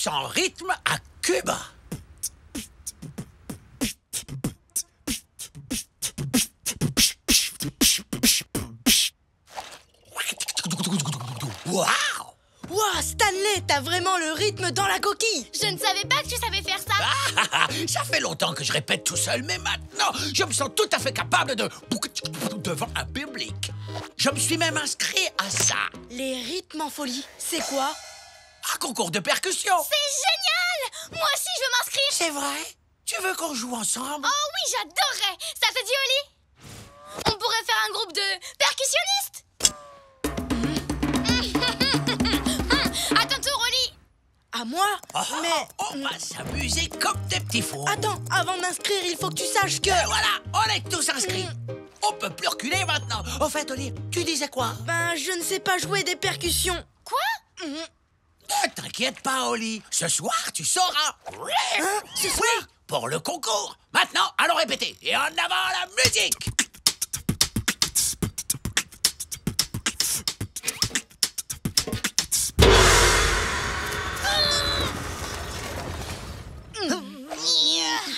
100% rythme à Cuba. Waouh! Wow, Stanley, t'as vraiment le rythme dans la coquille. Je ne savais pas que tu savais faire ça. Ça fait longtemps que je répète tout seul, mais maintenant, je me sens tout à fait capable de... devant un public. Je me suis même inscrit à ça. Les rythmes en folie, c'est quoi? Un concours de percussion. C'est génial! Moi aussi, je veux m'inscrire. C'est vrai? Tu veux qu'on joue ensemble? Oh oui, j'adorerais. Ça te dit, Oli? On pourrait faire un groupe de percussionnistes. À ton tour, Oli. À moi? Mais... On va s'amuser comme des petits fous. Attends, avant de m'inscrire, il faut que tu saches que... Et voilà, on est tous inscrits. On peut plus reculer maintenant. Au fait, Oli, tu disais quoi? Ben, je ne sais pas jouer des percussions. Quoi? Ne t'inquiète pas, Oli. Ce soir, tu sauras. Hein? Ce soir? Oui, pour le concours. Maintenant, allons répéter. Et en avant la musique.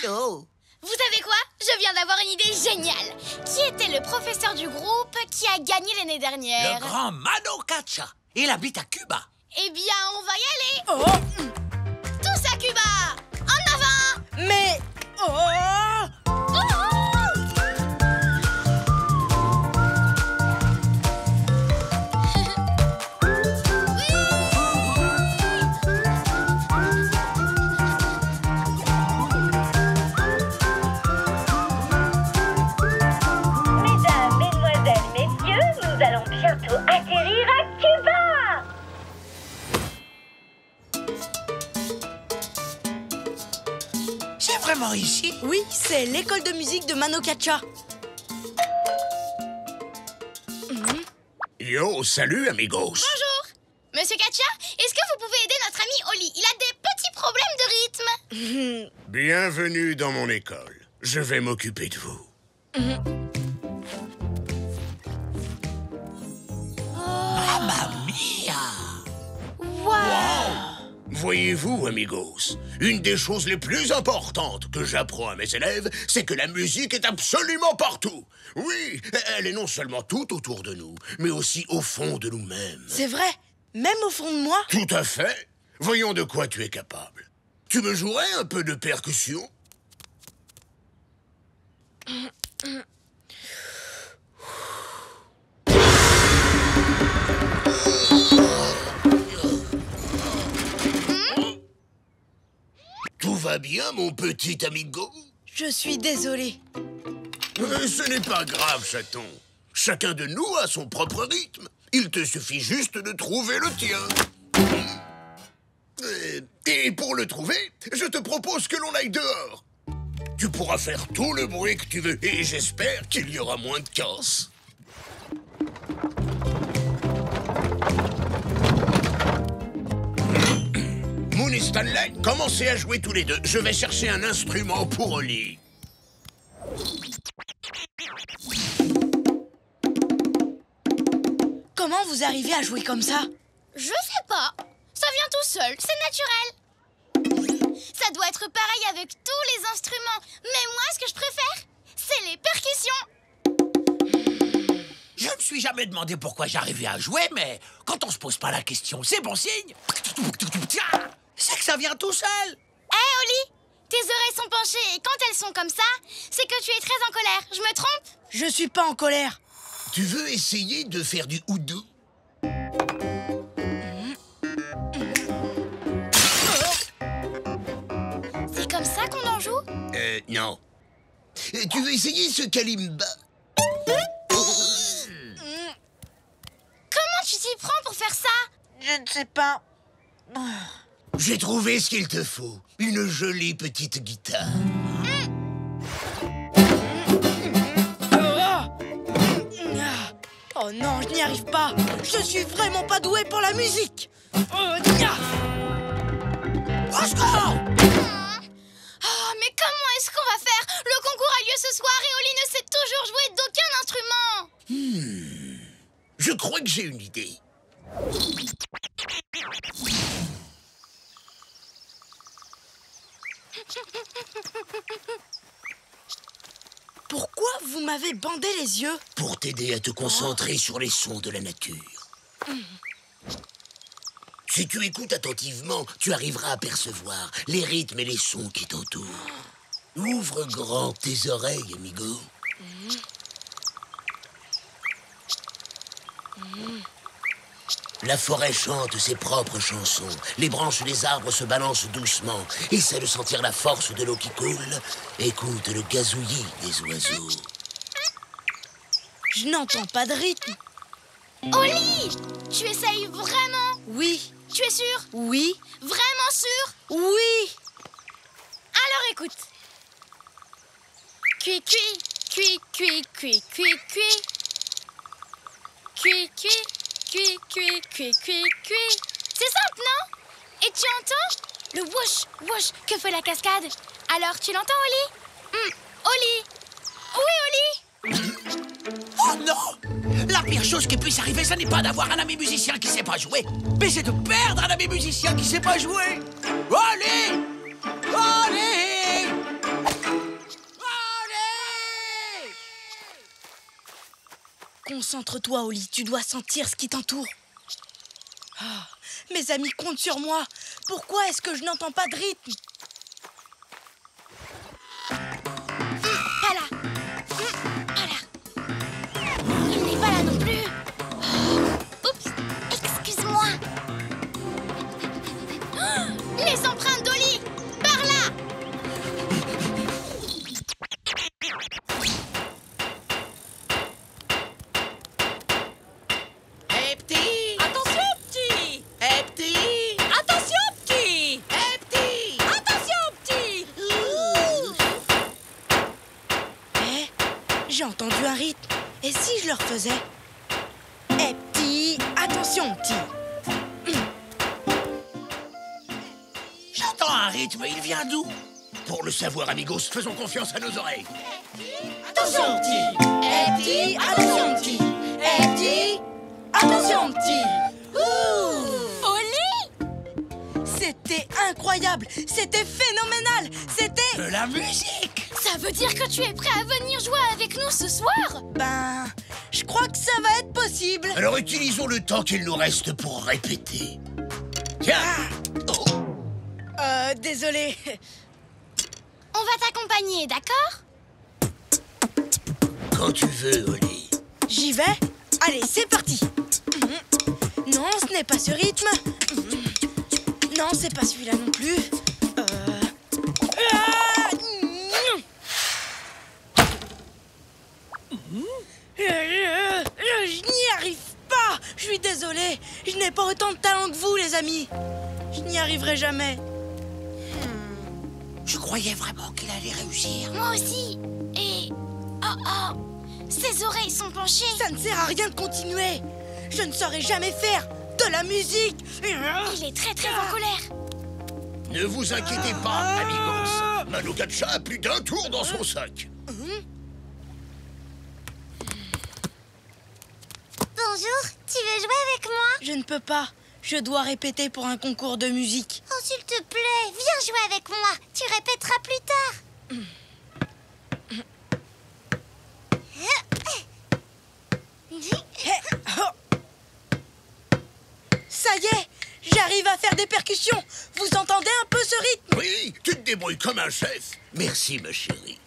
Oh. Vous savez quoi? Je viens d'avoir une idée géniale. Qui était le professeur du groupe qui a gagné l'année dernière? Le grand Mano Cacha. Il habite à Cuba. Eh bien, on va y aller. Oh! Tous à Cuba. En avant. Mais... Oh! Mesdames, mesdemoiselles, messieurs, nous allons bientôt atterrir à Cuba. C'est vraiment ici? Oui, c'est l'école de musique de Mano Cacha. Yo, salut, amigos. Bonjour. Monsieur Katia, est-ce que vous pouvez aider notre ami Oli? Il a des petits problèmes de rythme. Bienvenue dans mon école. Je vais m'occuper de vous. Mamma mia! Voyez-vous, amigos, une des choses les plus importantes que j'apprends à mes élèves, c'est que la musique est absolument partout. Oui, elle est non seulement tout autour de nous, mais aussi au fond de nous-mêmes. C'est vrai, même au fond de moi. Tout à fait. Voyons de quoi tu es capable. Tu me jouerais un peu de percussion? Tout va bien, mon petit amigo? Je suis désolée. Ce n'est pas grave, chaton. Chacun de nous a son propre rythme. Il te suffit juste de trouver le tien. Et pour le trouver, je te propose que l'on aille dehors. Tu pourras faire tout le bruit que tu veux et j'espère qu'il y aura moins de casse. Moon et Stanley, commencez à jouer tous les deux. Je vais chercher un instrument pour Oli. Comment vous arrivez à jouer comme ça? Je sais pas. Ça vient tout seul, c'est naturel. Ça doit être pareil avec tous les instruments. Mais moi, ce que je préfère, c'est les percussions. Je me suis jamais demandé pourquoi j'arrivais à jouer, mais quand on se pose pas la question, c'est bon signe. C'est que ça vient tout seul. Hé, Oli, tes oreilles sont penchées et quand elles sont comme ça, c'est que tu es très en colère. Je me trompe? Je suis pas en colère. Tu veux essayer de faire du oudou? C'est comme ça qu'on en joue? Non. Tu veux essayer ce kalimba? Comment tu t'y prends pour faire ça? Je ne sais pas. J'ai trouvé ce qu'il te faut. Une jolie petite guitare. Oh non, je n'y arrive pas. Je suis vraiment pas doué pour la musique. Au secours! Oh, mais comment est-ce qu'on va faire? Le concours a lieu ce soir et Oli ne sait toujours jouer d'aucun instrument. Je crois que j'ai une idée. Pourquoi vous m'avez bandé les yeux? Pour t'aider à te concentrer sur les sons de la nature. Si tu écoutes attentivement, tu arriveras à percevoir les rythmes et les sons qui t'entourent. Ouvre grand tes oreilles, amigo. La forêt chante ses propres chansons. Les branches des arbres se balancent doucement. Essaie de sentir la force de l'eau qui coule. Écoute le gazouillis des oiseaux. Je n'entends pas de rythme. Oli, tu essayes vraiment? Oui, Tu es sûr? oui, Vraiment sûr? oui. Alors écoute. Cui, cui, cui, cui, cui, cui, cui. Cui, cui, cui, cui, cui, cui, cui. C'est simple, non? Et tu entends le whoosh, whoosh que fait la cascade. Alors tu l'entends, Oli? Oli? Oui, Oli? Oh non! La pire chose qui puisse arriver, ce n'est pas d'avoir un ami musicien qui sait pas jouer, mais c'est de perdre un ami musicien qui sait pas jouer. Allez! Allez! Allez! Concentre-toi, Oli, tu dois sentir ce qui t'entoure. Ah, mes amis comptent sur moi. Pourquoi est-ce que je n'entends pas de rythme? Pas là. Pas là. Il n'est pas là non plus. Oups, excuse-moi. Les empreintes d'Oli, par là. Hé petit! Attention, petit! Hé petit! Attention, petit! Hé petit! Attention, petit! J'ai entendu un rythme. Et si je le refaisais? Eh, petit! Attention, petit! J'entends un rythme, il vient d'où? Pour le savoir, amigos, faisons confiance à nos oreilles. Attention, petit! Eh, petit! Attention, petit! Eh, petit! Attention, petit! Ouh! Oli, C'était incroyable! C'était phénoménal! C'était... De la musique! ça veut dire que tu es prêt à venir jouer avec nous ce soir? Ben... Je crois que ça va être possible! Alors utilisons le temps qu'il nous reste pour répéter. Tiens! Oh. Désolé. On va t'accompagner, d'accord? Quand tu veux, Oli. J'y vais? Allez, c'est parti! Non, ce n'est pas ce rythme. Non, c'est pas celui-là non plus. Je n'y arrive pas. Je suis désolé. Je n'ai pas autant de talent que vous, les amis. Je n'y arriverai jamais. Je croyais vraiment qu'il allait réussir. Moi aussi. Et... oh, ses oreilles sont penchées. Ça ne sert à rien de continuer. Je ne saurais jamais faire de la musique. Il est très en colère. Ne vous inquiétez pas, amigos. Manu Katcha a plus d'un tour dans son sac. Bonjour, tu veux jouer avec moi? Je ne peux pas. Je dois répéter pour un concours de musique. Oh, s'il te plaît, viens jouer avec moi. Tu répéteras plus tard. Ça y est, j'arrive à faire des percussions. Vous entendez un peu ce rythme? Oui, tu te débrouilles comme un chef. Merci, ma chérie.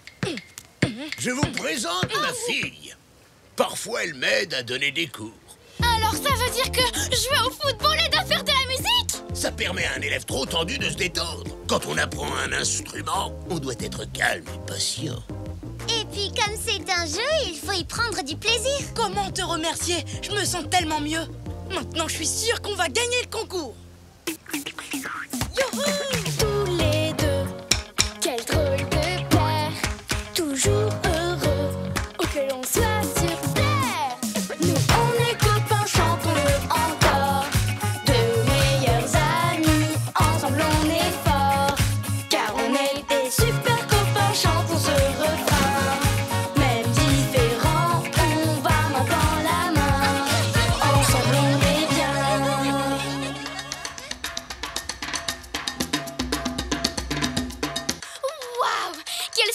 Je vous présente ma fille. Parfois, elle m'aide à donner des cours. Alors ça veut dire que jouer au football aide à faire de la musique? Ça permet à un élève trop tendu de se détendre. Quand on apprend un instrument, on doit être calme et patient. Et puis comme c'est un jeu, il faut y prendre du plaisir. Comment te remercier? Je me sens tellement mieux. Maintenant, je suis sûre qu'on va gagner le concours. Youhou! Tous les deux, quel drôle de paire. Toujours heureux, où que l'on soit sur terre. Nous on est copains, chantons-le encore. Deux meilleurs amis, ensemble on est forts. Car on est des super copains, chantons ce refrain. Même différents, on va main dans la main. Ensemble on est bien.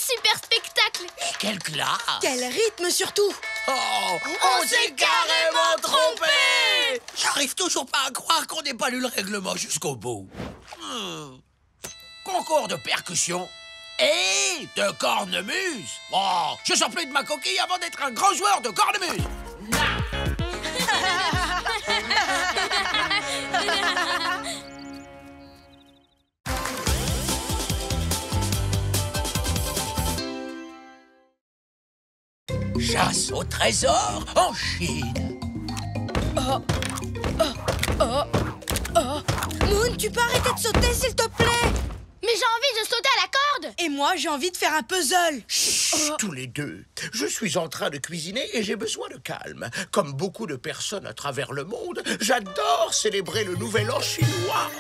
super spectacle! Quelle classe! Quel rythme surtout! Oh, on s'est carrément trompé! J'arrive toujours pas à croire qu'on n'ait pas lu le règlement jusqu'au bout. Concours de percussion et de cornemuse. Oh, je sors plus de ma coquille avant d'être un grand joueur de cornemuse. Chasse au trésor en Chine. Moon, tu peux arrêter de sauter, s'il te plaît? Mais j'ai envie de sauter à la corde! Et moi, j'ai envie de faire un puzzle. Chut, tous les deux. Je suis en train de cuisiner et j'ai besoin de calme. Comme beaucoup de personnes à travers le monde, j'adore célébrer le Nouvel An chinois.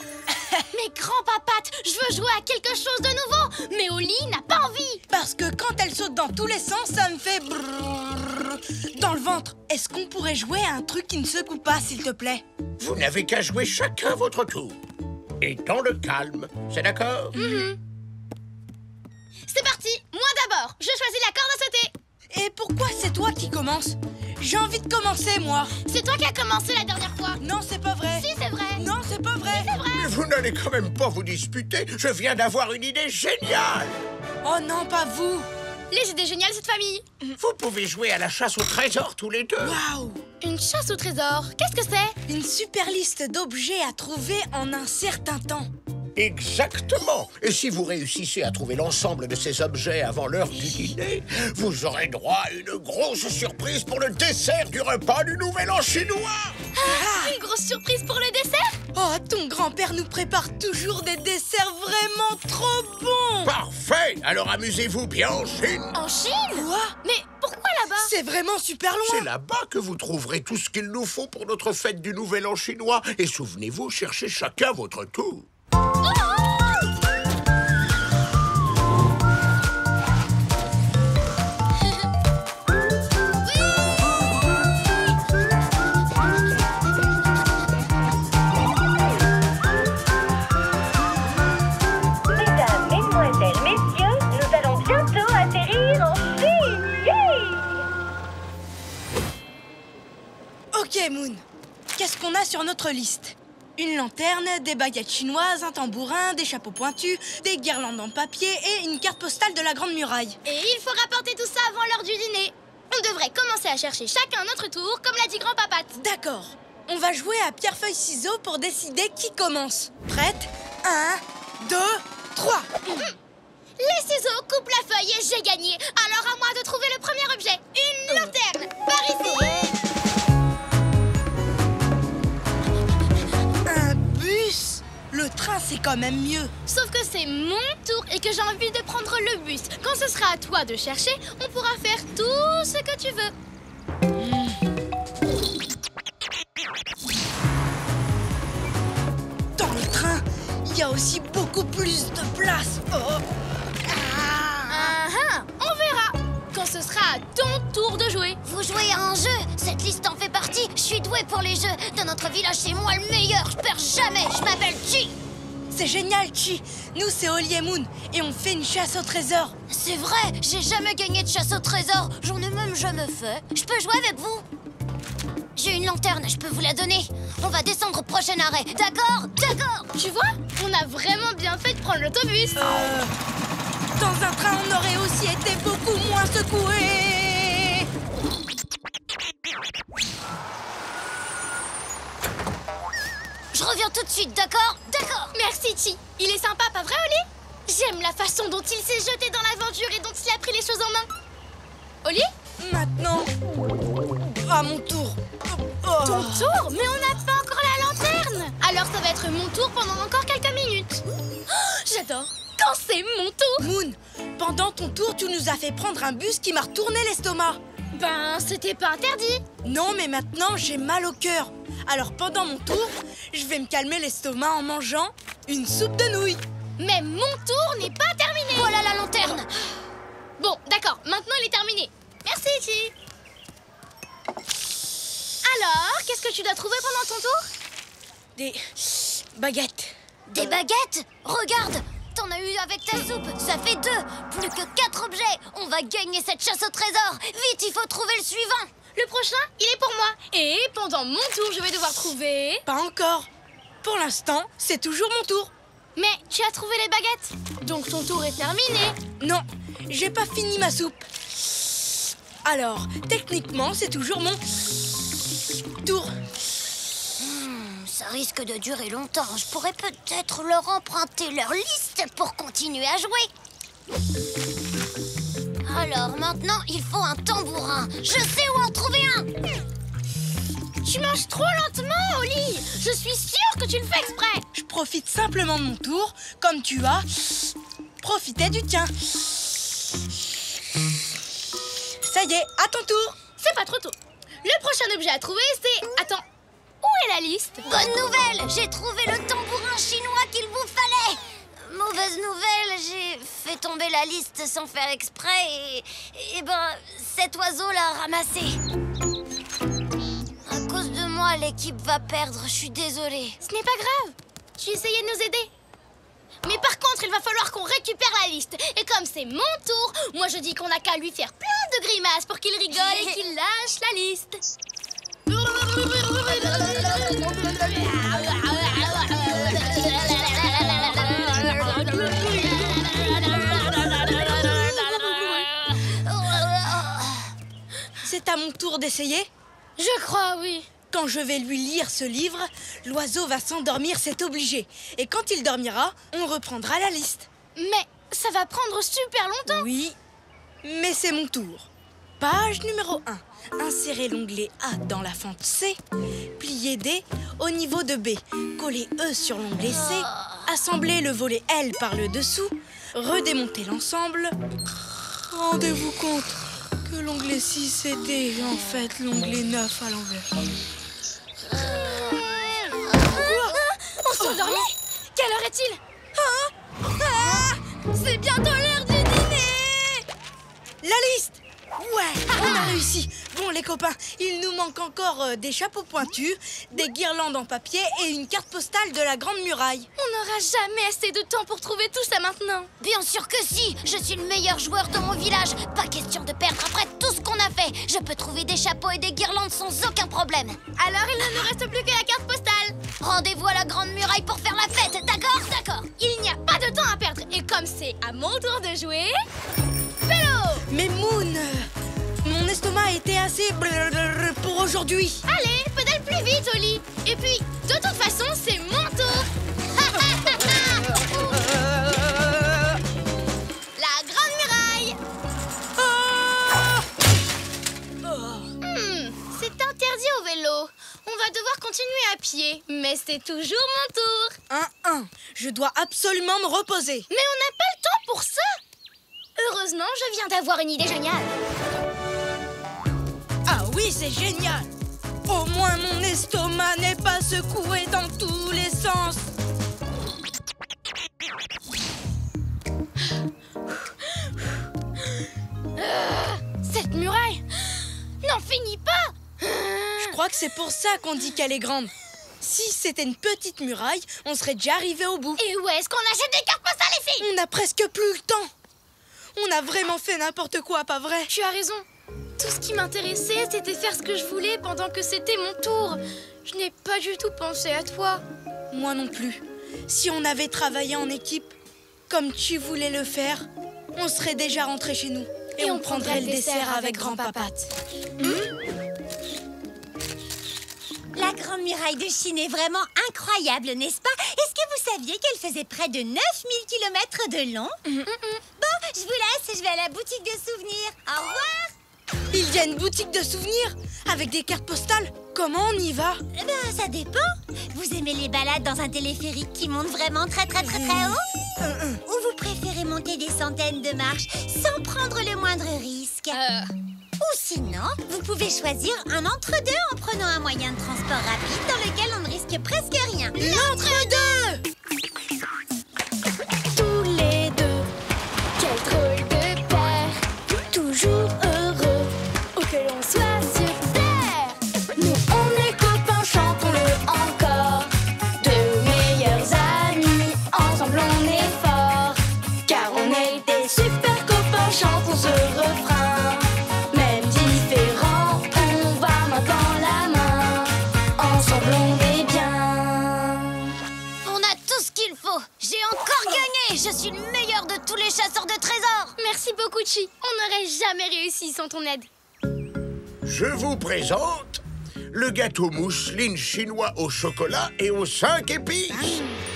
Mais grand-papate, je veux jouer à quelque chose de nouveau! Mais Oli n'a pas envie! Parce que quand elle saute dans tous les sens, ça me fait brrrr dans le ventre. Est-ce qu'on pourrait jouer à un truc qui ne secoue pas, s'il te plaît? Vous n'avez qu'à jouer chacun votre tour. Et dans le calme, c'est d'accord? C'est parti! Moi d'abord! Je choisis la corde à sauter! Et pourquoi c'est toi qui commences? J'ai envie de commencer, moi. C'est toi qui as commencé la dernière fois! Non, c'est pas vrai. Si, c'est vrai! Non, c'est pas vrai. C'est vrai! Mais vous n'allez quand même pas vous disputer. Je viens d'avoir une idée géniale. Oh non, pas vous. Les idées géniales, cette famille! Vous pouvez jouer à la chasse au trésor tous les deux. Waouh! Une chasse au trésor, qu'est-ce que c'est? Une super liste d'objets à trouver en un certain temps. Exactement. Et si vous réussissez à trouver l'ensemble de ces objets avant l'heure du dîner, vous aurez droit à une grosse surprise pour le dessert du repas du Nouvel An chinois. Une grosse surprise pour le dessert? Oh, ton grand-père nous prépare toujours des desserts vraiment trop bons. Parfait. Alors amusez-vous bien en Chine. En Chine? Quoi? Mais pourquoi là-bas? C'est vraiment super C'est loin. là-bas que vous trouverez tout ce qu'il nous faut pour notre fête du Nouvel An chinois. Et souvenez-vous, cherchez chacun votre tour. Mesdames, mesdemoiselles, messieurs, nous allons bientôt atterrir en Chine. Ok, Moon. Qu'est-ce qu'on a sur notre liste? Une lanterne, des baguettes chinoises, un tambourin, des chapeaux pointus, des guirlandes en papier et une carte postale de la Grande Muraille. Et il faut rapporter tout ça avant l'heure du dîner. On devrait commencer à chercher chacun notre tour, comme l'a dit grand-papate. D'accord. On va jouer à pierre-feuille-ciseaux pour décider qui commence. Prête? 1, 2, 3. Les ciseaux coupent la feuille et j'ai gagné. Alors à moi de trouver le premier objet. Une lanterne. Par ici. Un bus? Le train, c'est quand même mieux. Sauf que c'est mon tour et que j'ai envie de prendre le bus. Quand ce sera à toi de chercher, on pourra faire tout ce que tu veux. Dans le train, il y a aussi beaucoup plus de place. Oh. On verra quand ce sera à ton tour de jouer. Vous jouez à un jeu, cette liste en fait partie. Je suis douée pour les jeux. Dans notre village, c'est moi le meilleur. Je perds jamais. Je m'appelle Chi. C'est génial, Chi. Nous, c'est Oli et Moon et on fait une chasse au trésor. C'est vrai, j'ai jamais gagné de chasse au trésor. J'en ai même jamais fait. Je peux jouer avec vous? J'ai une lanterne, je peux vous la donner. On va descendre au prochain arrêt. D'accord? D'accord. Tu vois, on a vraiment bien fait de prendre l'autobus. Dans un train, on aurait aussi été beaucoup moins secoués. Je reviens tout de suite, d'accord? D'accord. Merci, Chi. Il est sympa, pas vrai, Oli? J'aime la façon dont il s'est jeté dans l'aventure et dont il a pris les choses en main. Oli? Maintenant, à mon tour. Oh. Ton tour? Mais on n'a pas encore la lanterne. Alors ça va être mon tour pendant encore quelques minutes. Oh, j'adore quand c'est mon tour. Moon, pendant ton tour, tu nous as fait prendre un bus qui m'a retourné l'estomac. Ben, c'était pas interdit. Non, mais maintenant, j'ai mal au cœur. Alors pendant mon tour, je vais me calmer l'estomac en mangeant une soupe de nouilles. Mais mon tour n'est pas terminé. Voilà la lanterne. Bon, d'accord, maintenant il est terminé. Merci, Chi. Alors, qu'est-ce que tu dois trouver pendant ton tour? Des baguettes. Des baguettes? Regarde, t'en as eu avec ta soupe. Ça fait 2. Plus que 4 objets. On va gagner cette chasse au trésor. Vite, il faut trouver le suivant. Le prochain, il est pour moi. Et pendant mon tour, je vais devoir trouver... Pas encore. Pour l'instant, c'est toujours mon tour. Mais tu as trouvé les baguettes. Donc ton tour est terminé. Non, j'ai pas fini ma soupe. Alors, techniquement, c'est toujours mon tour. Ça risque de durer longtemps. Je pourrais peut-être leur emprunter leur liste pour continuer à jouer. Alors maintenant, il faut un tambourin. Je sais où en trouver un. Tu manges trop lentement, Oli. Je suis sûre que tu le fais exprès. Je profite simplement de mon tour, comme tu as profité du tien. Ça y est, à ton tour. C'est pas trop tôt. Le prochain objet à trouver, c'est... Attends, où est la liste? Bonne nouvelle, j'ai trouvé le tambourin chinois qu'il vous fallait. Mauvaise nouvelle, j'ai fait tomber la liste sans faire exprès et ben, cet oiseau l'a ramassé. À cause de moi, l'équipe va perdre, je suis désolée. Ce n'est pas grave. Tu essayais de nous aider. Mais par contre, il va falloir qu'on récupère la liste. Et comme c'est mon tour, moi je dis qu'on n'a qu'à lui faire plein de grimaces pour qu'il rigole et qu'il lâche la liste. C'est à mon tour d'essayer. Je crois, oui. Quand je vais lui lire ce livre, l'oiseau va s'endormir, c'est obligé. Et quand il dormira, on reprendra la liste. Mais ça va prendre super longtemps. Oui, mais c'est mon tour. Page numéro 1. Insérez l'onglet A dans la fente C. Pliez D au niveau de B. Collez E sur l'onglet C. Assemblez le volet L par le dessous. Redémontez l'ensemble. Rendez-vous compte que l'onglet 6 était en fait l'onglet 9 à l'envers. On s'endormit. Quelle heure est-il? C'est bientôt l'heure du dîner! La liste! Ouais, on a réussi. Bon, les copains, il nous manque encore des chapeaux pointus, des guirlandes en papier et une carte postale de la Grande Muraille. On n'aura jamais assez de temps pour trouver tout ça maintenant. Bien sûr que si, je suis le meilleur joueur de mon village. Pas question de perdre après tout ce qu'on a fait. Je peux trouver des chapeaux et des guirlandes sans aucun problème. Alors il ne nous reste plus que la carte postale. Rendez-vous à la Grande Muraille pour faire la fête, d'accord? D'accord. Il n'y a pas de temps à perdre. Et comme c'est à mon tour de jouer... Vélo! Mais Moon, mon estomac était assez pour aujourd'hui. Allez, pédale plus vite, Oli. Et puis, de toute façon, c'est mon tour. La Grande Muraille. C'est interdit au vélo. On va devoir continuer à pied. Mais c'est toujours mon tour. 1-1, je dois absolument me reposer. Mais on n'a pas le temps pour ça. Heureusement, je viens d'avoir une idée géniale. Ah oui, c'est génial. Au moins mon estomac n'est pas secoué dans tous les sens. Cette muraille n'en finit pas. Je crois que c'est pour ça qu'on dit qu'elle est grande. Si c'était une petite muraille, on serait déjà arrivé au bout. Et où est-ce qu'on achète des cartes postales, les filles? On n'a presque plus le temps. On a vraiment fait n'importe quoi, pas vrai? Tu as raison. Tout ce qui m'intéressait, c'était faire ce que je voulais pendant que c'était mon tour. Je n'ai pas du tout pensé à toi. Moi non plus. Si on avait travaillé en équipe, comme tu voulais le faire, on serait déjà rentré chez nous. Et on prendrait le dessert avec grand-papa. La Grande Muraille de Chine est vraiment incroyable, n'est-ce pas? Est-ce que vous saviez qu'elle faisait près de 9000 km de long? Bon, je vous laisse, je vais à la boutique de souvenirs. Au revoir. Il y a une boutique de souvenirs avec des cartes postales. Comment on y va? Eh ben, ça dépend. Vous aimez les balades dans un téléphérique qui monte vraiment très haut? Ou vous préférez monter des centaines de marches sans prendre le moindre risque? Ou sinon, vous pouvez choisir un entre-deux en prenant un moyen de transport rapide dans lequel on ne risque presque rien. L'entre-deux! Tous les deux, quel drôle de paire, toujours heureux, où que l'on soit sur terre. Nous on est copains, chantons-le encore, de meilleurs amis, ensemble on est forts. J'ai encore gagné! Je suis le meilleur de tous les chasseurs de trésors! Merci beaucoup, Chi. On n'aurait jamais réussi sans ton aide. Je vous présente le gâteau mousseline chinois au chocolat et aux 5 épices.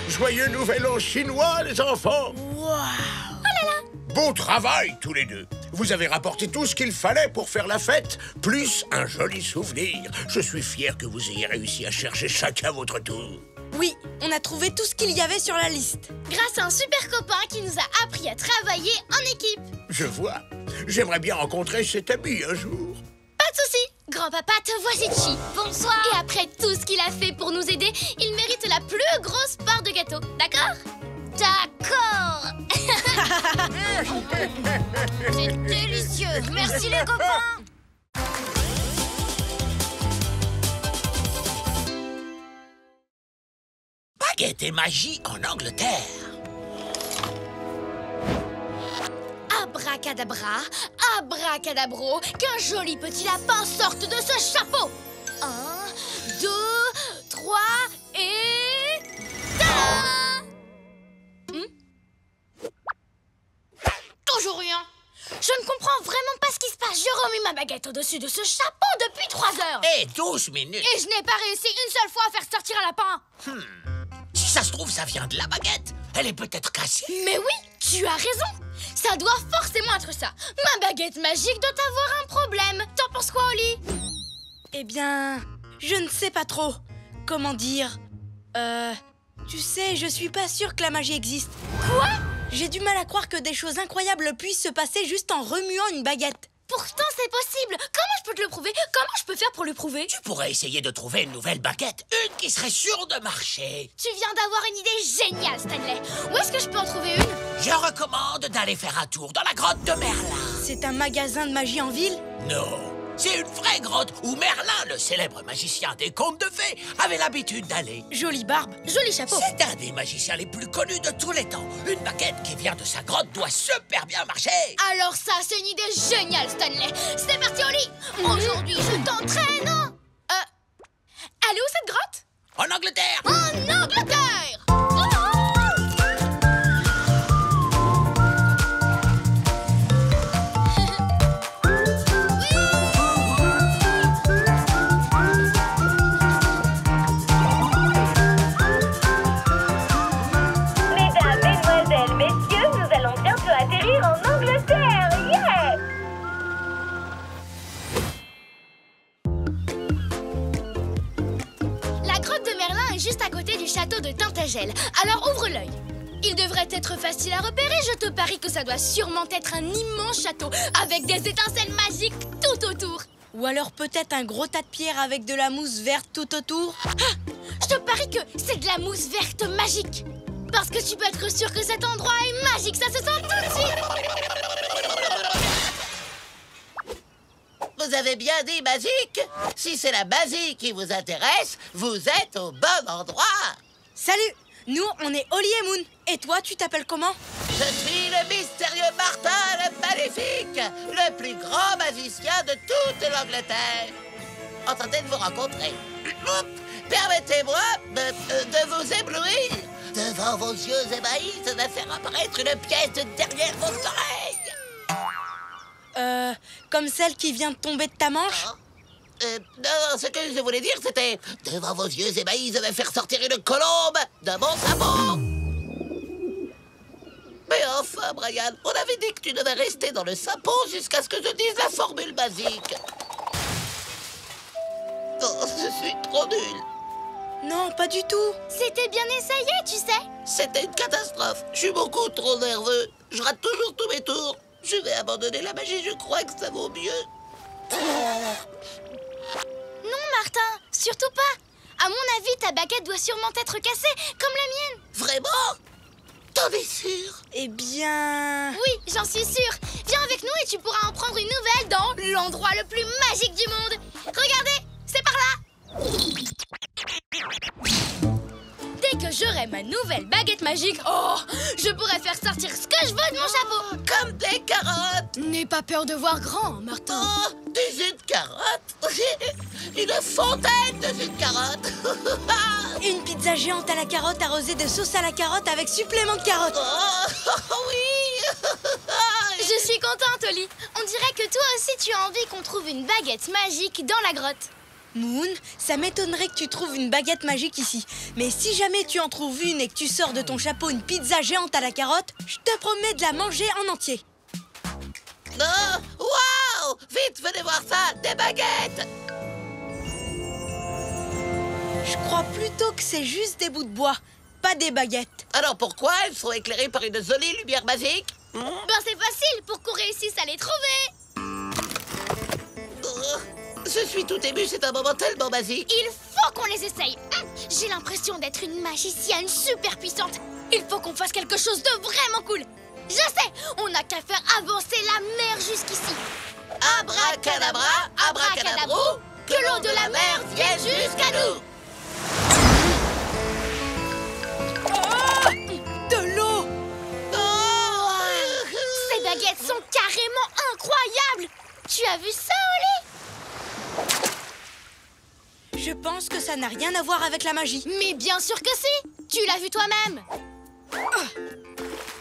Joyeux nouvel an chinois, les enfants. Bon travail, tous les deux. Vous avez rapporté tout ce qu'il fallait pour faire la fête, plus un joli souvenir. Je suis fier que vous ayez réussi à chercher chacun votre tour. Oui, on a trouvé tout ce qu'il y avait sur la liste. Grâce à un super copain qui nous a appris à travailler en équipe. Je vois. J'aimerais bien rencontrer cet ami un jour. Pas de souci. Grand-papa, te voici, Chi. Bonsoir. Et après tout ce qu'il a fait pour nous aider, il mérite la plus grosse part de gâteau. D'accord? D'accord! C'est délicieux! Merci les copains! Baguette et magie en Angleterre. Abracadabra, abracadabro, qu'un joli petit lapin sorte de ce chapeau. 1, 2, 3 et... tada! Toujours rien. Je ne comprends vraiment pas ce qui se passe. J'ai remis ma baguette au-dessus de ce chapeau depuis 3 heures. Et 12 minutes. Et je n'ai pas réussi une seule fois à faire sortir un lapin. Si ça se trouve, ça vient de la baguette. Elle est peut-être cassée. Mais oui, tu as raison. Ça doit forcément être ça. Ma baguette magique doit avoir un problème. T'en penses quoi, Oli? Eh bien, je ne sais pas trop. Comment dire? Tu sais, je suis pas sûre que la magie existe. Quoi? J'ai du mal à croire que des choses incroyables puissent se passer juste en remuant une baguette. Pourtant, c'est possible. Comment je peux te le prouver? Comment je peux faire pour le prouver? Tu pourrais essayer de trouver une nouvelle baguette. Une qui serait sûre de marcher. Tu viens d'avoir une idée géniale, Stanley. Où est-ce que je peux en trouver une? Je recommande d'aller faire un tour dans la grotte de Merlin. C'est un magasin de magie en ville? Non, c'est une vraie grotte où Merlin, le célèbre magicien des contes de fées, avait l'habitude d'aller. Jolie barbe, joli chapeau. C'est un des magiciens les plus connus de tous les temps. Une baguette qui vient de sa grotte doit super bien marcher. Alors ça, c'est une idée géniale, Stanley. C'est parti, Oli. Aujourd'hui, je t'entraîne. Elle est où cette grotte? En Angleterre. En Angleterre. Juste à côté du château de Tintagel. Alors ouvre l'œil. Il devrait être facile à repérer. Je te parie que ça doit sûrement être un immense château avec des étincelles magiques tout autour. Ou alors peut-être un gros tas de pierres avec de la mousse verte tout autour. Ah, je te parie que c'est de la mousse verte magique. Parce que tu peux être sûr que cet endroit est magique. Ça se sent tout de suite. Vous avez bien dit magique. Si c'est la magie qui vous intéresse, vous êtes au bon endroit. Salut, nous on est Oli et Moon. Et toi, tu t'appelles comment? Je suis le mystérieux Martin le Maléfique, le plus grand magicien de toute l'Angleterre. Enchanté de vous rencontrer. Permettez-moi de vous éblouir. Devant vos yeux ébahis, de faire apparaître une pièce derrière vos oreilles. Comme celle qui vient de tomber de ta manche? Non, ce que je voulais dire, c'était... Devant vos yeux ébahis, je vais faire sortir une colombe de mon sabot. Mais enfin, Brian, on avait dit que tu devais rester dans le sapin jusqu'à ce que je dise la formule magique. Oh, je suis trop nul. Non, pas du tout. C'était bien essayé, tu sais. C'était une catastrophe. Je suis beaucoup trop nerveux. Je rate toujours tous mes tours. Je vais abandonner la magie, je crois que ça vaut mieux. Non, Martin, surtout pas. À mon avis, ta baguette doit sûrement être cassée, comme la mienne. Vraiment? T'en es sûr? Eh bien... Oui, j'en suis sûre. Viens avec nous et tu pourras en prendre une nouvelle dans l'endroit le plus magique du monde. Regardez, c'est par là. Dès que j'aurai ma nouvelle baguette magique, je pourrai faire sortir ce que je veux de mon chapeau. Comme des carottes. N'aie pas peur de voir grand, Martin. Oh, des jus de carottes. Une fontaine de jus de carottes. Et une pizza géante à la carotte arrosée de sauce à la carotte avec supplément de carotte. Oh, oui. Je suis contente, Oli. On dirait que toi aussi tu as envie qu'on trouve une baguette magique dans la grotte. Moon, ça m'étonnerait que tu trouves une baguette magique ici. Mais si jamais tu en trouves une et que tu sors de ton chapeau une pizza géante à la carotte, je te promets de la manger en entier. Non. Waouh! Vite, venez voir ça, des baguettes. Je crois plutôt que c'est juste des bouts de bois, pas des baguettes. Alors pourquoi elles sont éclairées par une jolie lumière magique? Ben c'est facile pour qu'on réussisse à les trouver. Je suis tout ému, c'est un moment tellement basique. Il faut qu'on les essaye. J'ai l'impression d'être une magicienne super puissante. Il faut qu'on fasse quelque chose de vraiment cool. Je sais, on n'a qu'à faire avancer la mer jusqu'ici. Abracadabra, abracadabrou, que l'eau de la mer vienne jusqu'à nous. De l'eau! Ces baguettes sont carrément incroyables. Tu as vu ça, Oli? Je pense que ça n'a rien à voir avec la magie. Mais bien sûr que si. Tu l'as vu toi-même.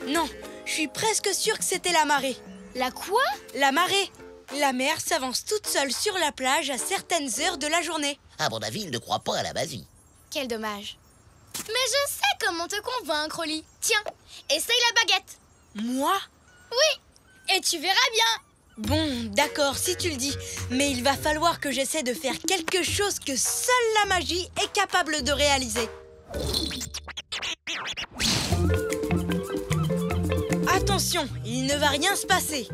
Non, je suis presque sûre que c'était la marée. La quoi? La marée. La mer s'avance toute seule sur la plage à certaines heures de la journée. À mon avis, il ne croit pas à la magie. Quel dommage. Mais je sais comment te convaincre, Oli. Tiens, essaye la baguette. Moi? Oui, et tu verras bien. Bon, d'accord, si tu le dis. Mais il va falloir que j'essaie de faire quelque chose que seule la magie est capable de réaliser. Attention, il ne va rien se passer.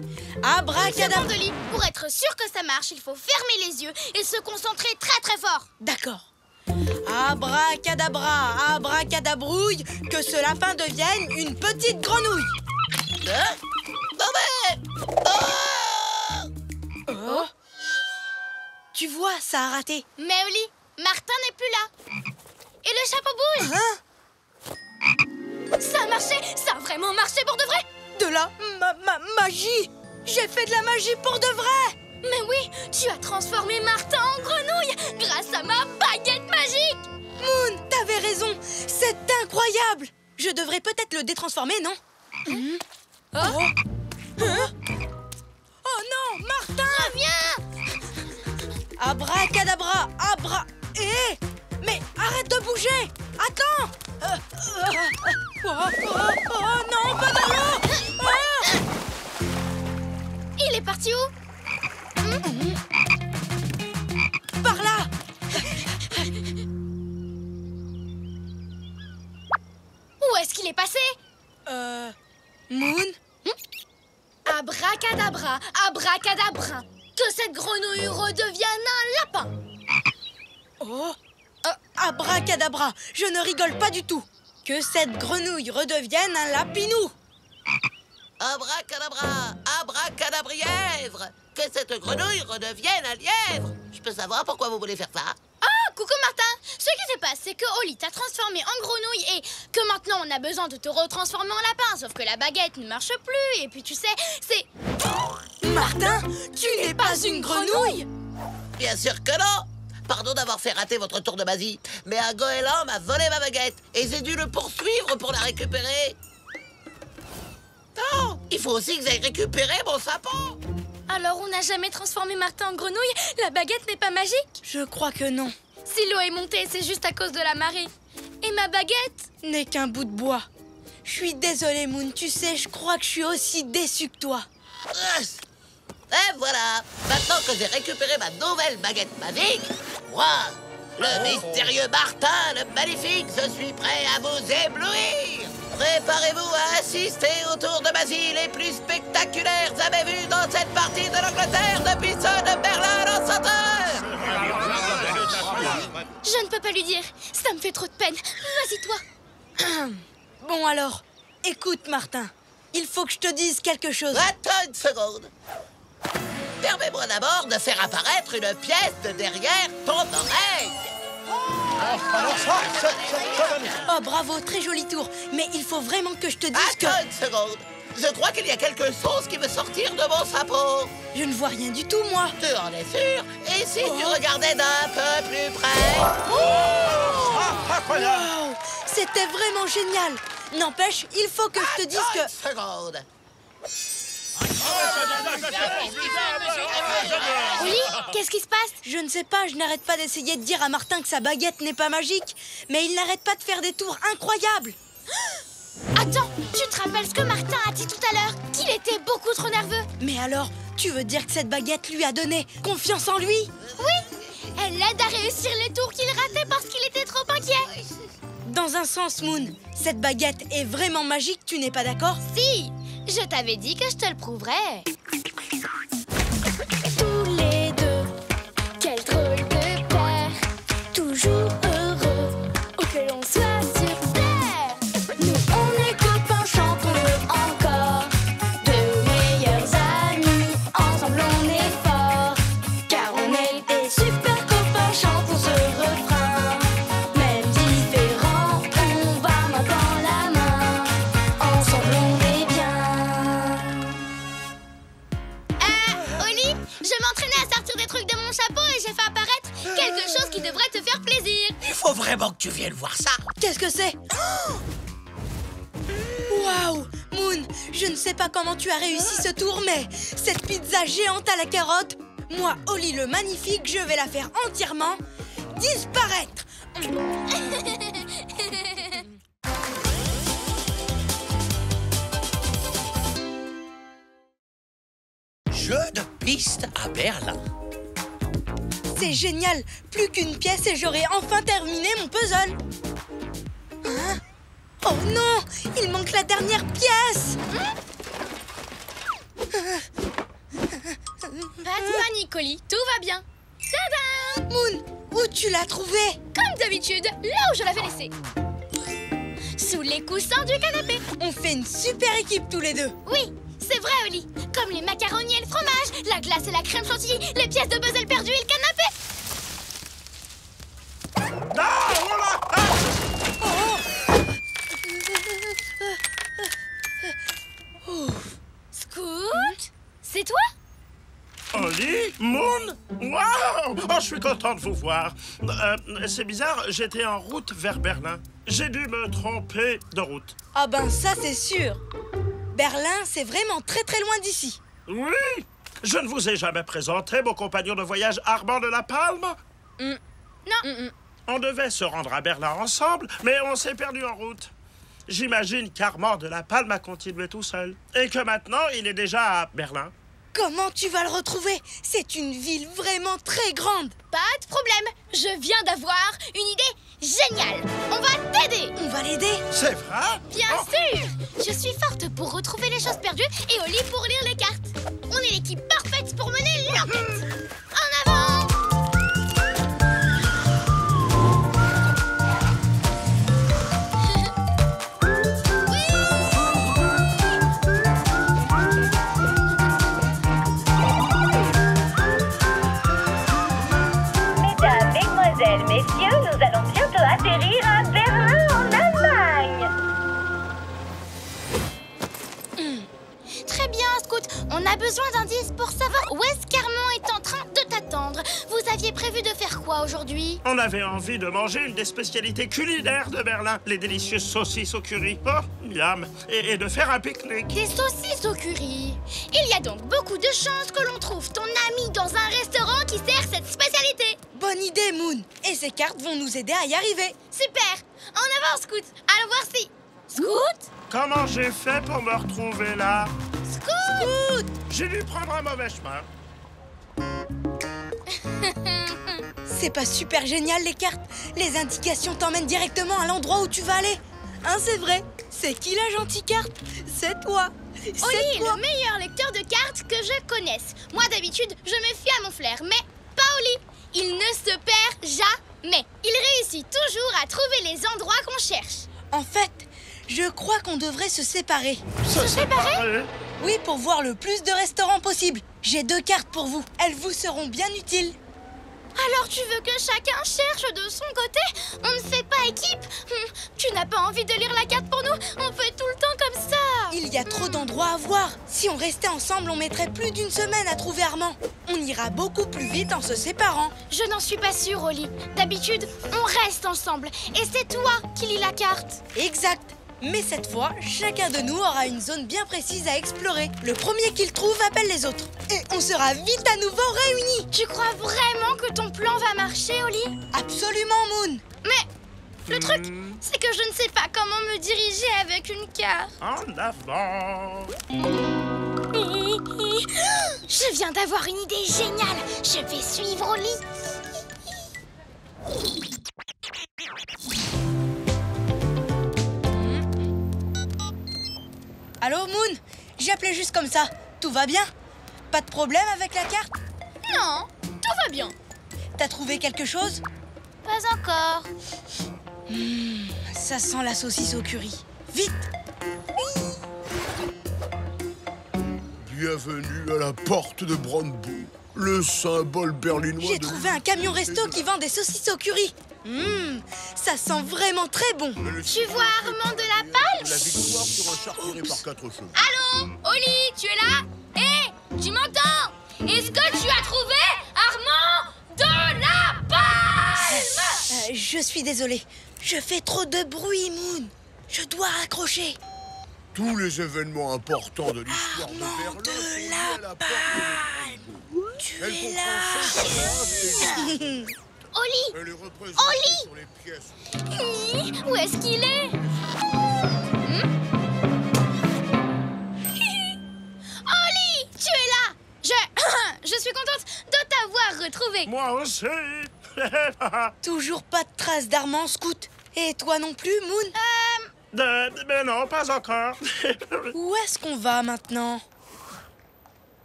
Abracadabra. Une seconde, Oli. Pour être sûr que ça marche, il faut fermer les yeux et se concentrer très très fort. D'accord. Abracadabra, abracadabrouille, que ce lapin devienne une petite grenouille. Hein? Non mais... Oh. Tu vois, ça a raté. Mais Oli, Martin n'est plus là. Et le chapeau bouge. Ça a marché, ça a vraiment marché pour de vrai. De la magie. J'ai fait de la magie pour de vrai. Mais oui, tu as transformé Martin en grenouille grâce à ma baguette magique. Moon, t'avais raison. C'est incroyable. Je devrais peut-être le détransformer, non? Oh non, Martin! Reviens! Abracadabra, mais arrête de bouger! Attends! Oh non, pas dans l'eau! Il est parti où? Par là! Où est-ce qu'il est passé? Moon? Abracadabra, abracadabra, que cette grenouille redevienne un lapin. Oh! Abracadabra, je ne rigole pas du tout. Que cette grenouille redevienne un lapinou. Abracadabra, abracadabrièvre, que cette grenouille redevienne un lièvre. Je peux savoir pourquoi vous voulez faire ça? Ah, coucou Martin. Ce qui se passe, c'est que Oli t'a transformé en grenouille et que maintenant on a besoin de te retransformer en lapin. Sauf que la baguette ne marche plus et puis tu sais, c'est... Martin, tu n'es pas une grenouille? Bien sûr que non. Pardon d'avoir fait rater votre tour de magie, mais un goéland m'a volé ma baguette et j'ai dû le poursuivre pour la récupérer. Non, il faut aussi que j'aille récupérer mon sapin. Alors on n'a jamais transformé Martin en grenouille? La baguette n'est pas magique? Je crois que non. Si l'eau est montée, c'est juste à cause de la marée. Et ma baguette? N'est qu'un bout de bois. Je suis désolée, Moon. Tu sais, je crois que je suis aussi déçue que toi. Et voilà. Maintenant que j'ai récupéré ma nouvelle baguette magique, moi, le mystérieux Martin, le magnifique, je suis prêt à vous éblouir. Préparez-vous à assister au tour de magie les plus spectaculaires jamais vus dans cette partie de l'Angleterre depuis ceux de Merlin l'Enchanteur. Je ne peux pas lui dire. Ça me fait trop de peine. Vas-y, toi. Bon alors, écoute, Martin. Il faut que je te dise quelque chose. Attends une seconde. Permets-moi d'abord de faire apparaître une pièce de derrière ton oreille. Oh, bravo, très joli tour. Mais il faut vraiment que je te dise que... Attends une seconde. Je crois qu'il y a quelque chose qui veut sortir de mon chapeau. Je ne vois rien du tout, moi. Tu en es sûr? Et si tu regardais d'un peu plus près? Wow, c'était vraiment génial. N'empêche, il faut que je te dise que... Une seconde. Oli, qu'est-ce qui se passe? Je ne sais pas, je n'arrête pas d'essayer de dire à Martin que sa baguette n'est pas magique. Mais il n'arrête pas de faire des tours incroyables. Attends, tu te rappelles ce que Martin a dit tout à l'heure? Qu'il était beaucoup trop nerveux. Mais alors, tu veux dire que cette baguette lui a donné confiance en lui? Oui, elle l'aide à réussir les tours qu'il ratait parce qu'il était trop inquiet. Dans un sens, Moon, cette baguette est vraiment magique, tu n'es pas d'accord? Si, je t'avais dit que je te le prouverais. Tous les deux, quel drôle de paire, toujours heureux, où que l'on soit sur terre. Nous on est copains, chantons-le encore, de meilleurs amis, ensemble on est forts, car on est des super copains, chantons ce refrain. Même différents, on va main dans la main, ensemble on est bien. Oli, je m'entraînais à sortir des trucs de mon chapeau et j'ai fait apparaître quelque chose qui devrait te faire plaisir. Il faut vraiment que tu viennes voir ça. Qu'est-ce que c'est? Waouh, Moon, je ne sais pas comment tu as réussi ce tour, mais cette pizza géante à la carotte, moi, Oli le magnifique, je vais la faire entièrement disparaître. Jeu de piste à Berlin. C'est génial, plus qu'une pièce et j'aurai enfin terminé mon puzzle. Hein? Oh non, il manque la dernière pièce. Pas de panique, Oli, tout va bien. Tadam! Moon, où tu l'as trouvé? Comme d'habitude, là où je l'avais laissé. Sous les coussins du canapé. On fait une super équipe tous les deux. Oui, c'est vrai, Oli. Comme les macaronis et le fromage, la glace et la crème chantilly, les pièces de puzzle perdues et le canapé. Scoot, c'est toi? Oli, Moon, waouh! Oh, je suis content de vous voir. C'est bizarre, j'étais en route vers Berlin. J'ai dû me tromper de route. Ah ben ça c'est sûr. Berlin, c'est vraiment très très loin d'ici. Oui! Je ne vous ai jamais présenté mon compagnon de voyage Armand de la Palme? Non. On devait se rendre à Berlin ensemble, mais on s'est perdu en route. J'imagine qu'Armand de la Palme a continué tout seul. Et que maintenant, il est déjà à Berlin. Comment tu vas le retrouver? C'est une ville vraiment très grande. Pas de problème, je viens d'avoir une idée géniale. On va t'aider. On va l'aider? C'est vrai? Bien sûr. Je suis forte pour retrouver les choses perdues et Oli pour lire les cartes. On est l'équipe parfaite pour mener l'enquête. En avant! Mesdames, mesdemoiselles, messieurs, nous allons bientôt atterrir à Berlin, en Allemagne. Très bien, Scout. On a besoin d'indices pour savoir où est-ce qu'Armand est en train de t'attendre. Vous aviez prévu de faire quoi aujourd'hui? On avait envie de manger une des spécialités culinaires de Berlin, les délicieuses saucisses au curry. Oh, miam! Et de faire un pique-nique. Des saucisses au curry. Il y a donc beaucoup de chances que l'on trouve ton ami dans un restaurant qui sert cette spécialité. Bonne idée, Moon. Et ces cartes vont nous aider à y arriver. Super. En avant, Scout. Allons voir si... Scout? Comment j'ai fait pour me retrouver là? Scout! J'ai dû prendre un mauvais chemin. C'est pas super génial les cartes? Les indications t'emmènent directement à l'endroit où tu vas aller. Hein, c'est vrai? C'est qui la gentille carte? C'est toi. Oli est le meilleur lecteur de cartes que je connaisse. Moi, d'habitude, je me fie à mon flair, mais pas Oli. Il ne se perd jamais. Il réussit toujours à trouver les endroits qu'on cherche. En fait, je crois qu'on devrait se séparer. Se séparer? Oui, pour voir le plus de restaurants possible. J'ai 2 cartes pour vous. Elles vous seront bien utiles. Alors tu veux que chacun cherche de son côté? On ne fait pas équipe? Tu n'as pas envie de lire la carte pour nous? On fait tout le temps comme ça. Il y a trop d'endroits à voir. Si on restait ensemble, on mettrait plus d'une semaine à trouver Armand. On ira beaucoup plus vite en se séparant. Je n'en suis pas sûre, Oli. D'habitude, on reste ensemble. Et c'est toi qui lis la carte. Exact. Mais cette fois, chacun de nous aura une zone bien précise à explorer. Le premier qu'il trouve appelle les autres. Et on sera vite à nouveau réunis. Tu crois vraiment que ton plan va marcher, Oli? Absolument, Moon. Mais le truc, c'est que je ne sais pas comment me diriger avec une carte. En avant. Je viens d'avoir une idée géniale. Je vais suivre Oli. Allô, Moon? J'ai appelé juste comme ça. Tout va bien? Pas de problème avec la carte? Non, tout va bien. T'as trouvé quelque chose? Pas encore. Ça sent la saucisse au curry. Vite! Bienvenue à la porte de Brandebourg, le symbole berlinois. J'ai trouvé un camion resto qui vend des saucisses au curry. Ça sent vraiment très bon. Tu vois Armand de la Palme? La victoire sur un char tiré par 4 chevaux. Allô, Oli, tu es là? Hé, tu m'entends? Est-ce que tu as trouvé Armand de la Palme? Je suis désolée. Je fais trop de bruit, Moon. Je dois raccrocher. Tous les événements importants de l'histoire Armand de Berlin de sont la à porte de Brandebourg. Tu Elle es comprend 5 là. Oli, Elle est représentée sur les pièces. où est-ce qu'il est? Oli, tu es là? Je suis contente de t'avoir retrouvé. Moi aussi. Toujours pas de traces d'Armand, Scout. Et toi non plus, Moon? Mais non, pas encore. Où est-ce qu'on va maintenant?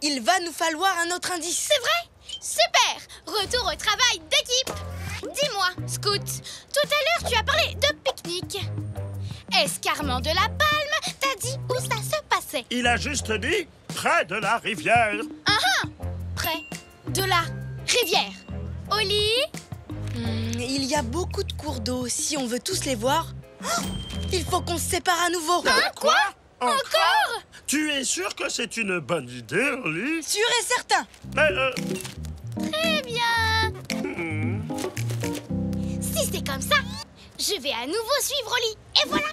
Il va nous falloir un autre indice. C'est vrai? Super! Retour au travail d'équipe. Dis-moi, Scout, tout à l'heure tu as parlé de pique-nique. Est-ce qu'Armand de la Palme t'a dit où ça se passait? Il a juste dit près de la rivière. Près de la rivière. Oli? Il y a beaucoup de cours d'eau. Si on veut tous les voir, il faut qu'on se sépare à nouveau. Quoi? Encore? Tu es sûr que c'est une bonne idée, Oli? Sûr et certain. Très bien. Si c'est comme ça, je vais à nouveau suivre Oli. Et voilà.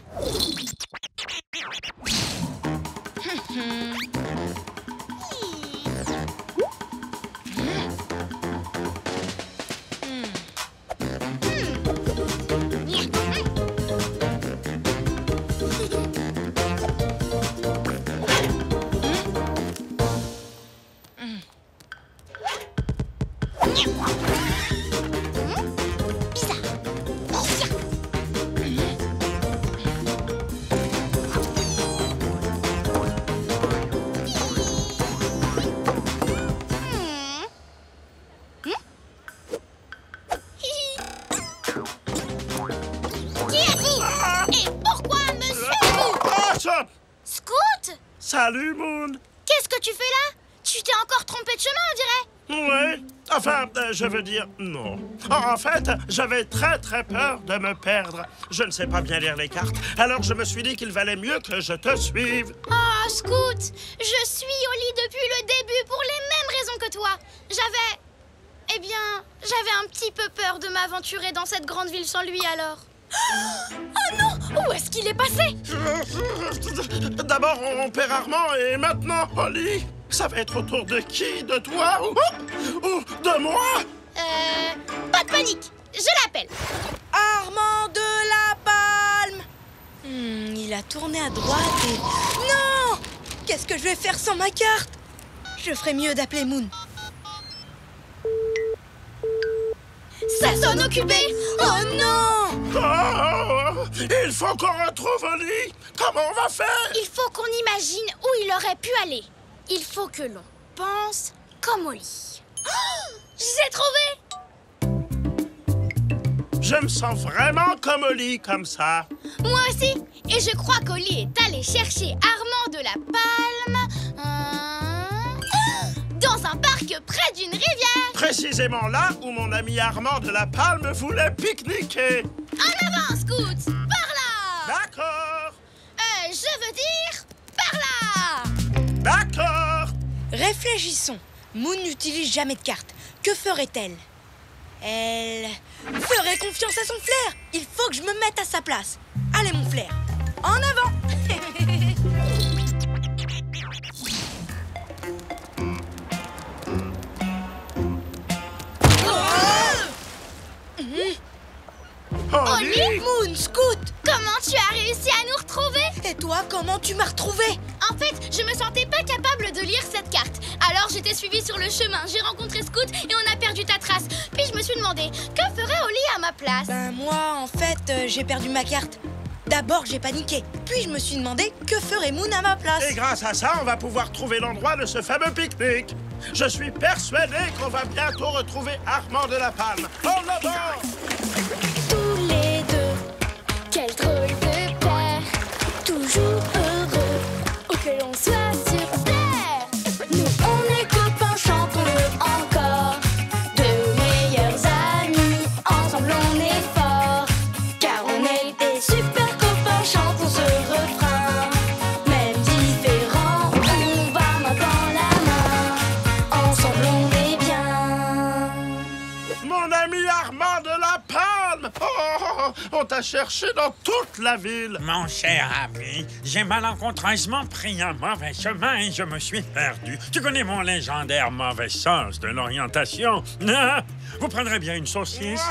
Salut, Moon. Qu'est-ce que tu fais là? Tu t'es encore trompé de chemin, on dirait. Ouais. Enfin, je veux dire, non. En fait, j'avais très peur de me perdre. Je ne sais pas bien lire les cartes. Alors je me suis dit qu'il valait mieux que je te suive. Oh, Scout, je suis Oli depuis le début pour les mêmes raisons que toi. J'avais un petit peu peur de m'aventurer dans cette grande ville sans lui alors. Oh non! Où est-ce qu'il est passé? D'abord, on perd Armand et maintenant, Oli. Ça va être au tour de qui? De toi ou de moi? Pas de panique. Je l'appelle. Armand de la Palme. Il a tourné à droite et... Non! Qu'est-ce que je vais faire sans ma carte? Je ferais mieux d'appeler Moon. Ça sonne occupé. Oh non! Oh, il faut qu'on retrouve Oli. Comment on va faire? Il faut qu'on imagine où il aurait pu aller. Il faut que l'on pense comme Oli. Oh, j'ai trouvé! Je me sens vraiment comme Oli, comme ça. Moi aussi. Et je crois qu'Oli est allé chercher Armand de la Palme dans un parc près d'une rivière. Précisément là où mon ami Armand de la Palme voulait pique-niquer. En avant, Scoot! Par là! D'accord. Je veux dire, par là! D'accord. Réfléchissons. Moon n'utilise jamais de carte. Que ferait-elle? Elle ferait confiance à son flair. Il faut que je me mette à sa place. Allez, mon flair, en avant. Holly! Moon, Scoot, Comment tu as réussi à nous retrouver? et toi, comment tu m'as retrouvé? En fait, je me sentais pas capable de lire cette carte. Alors j'étais suivie sur le chemin, j'ai rencontré Scoot et on a perdu ta trace. Puis je me suis demandé, que ferait Holly à ma place? Ben moi, en fait, j'ai perdu ma carte. D'abord, j'ai paniqué. Puis je me suis demandé que ferait Moon à ma place. Et grâce à ça, on va pouvoir trouver l'endroit de ce fameux pique-nique. Je suis persuadé qu'on va bientôt retrouver Armand de la Palme. En avant! Tous les deux, quel drôle de paire, toujours heureux, où que l'on soit sur terre. Nous on est copains, chantons-le encore, de meilleurs amis, ensemble on est forts, car on est des super copains, chantons ce refrain. Même différents, on va main dans la main, ensemble on est bien. Mon ami Armand de la Palme! Oh, on t'a cherché dans toute la ville. Mon cher ami, j'ai malencontreusement pris un mauvais chemin et je me suis perdu. Tu connais mon légendaire mauvais sens de l'orientation? Vous prendrez bien une saucisse?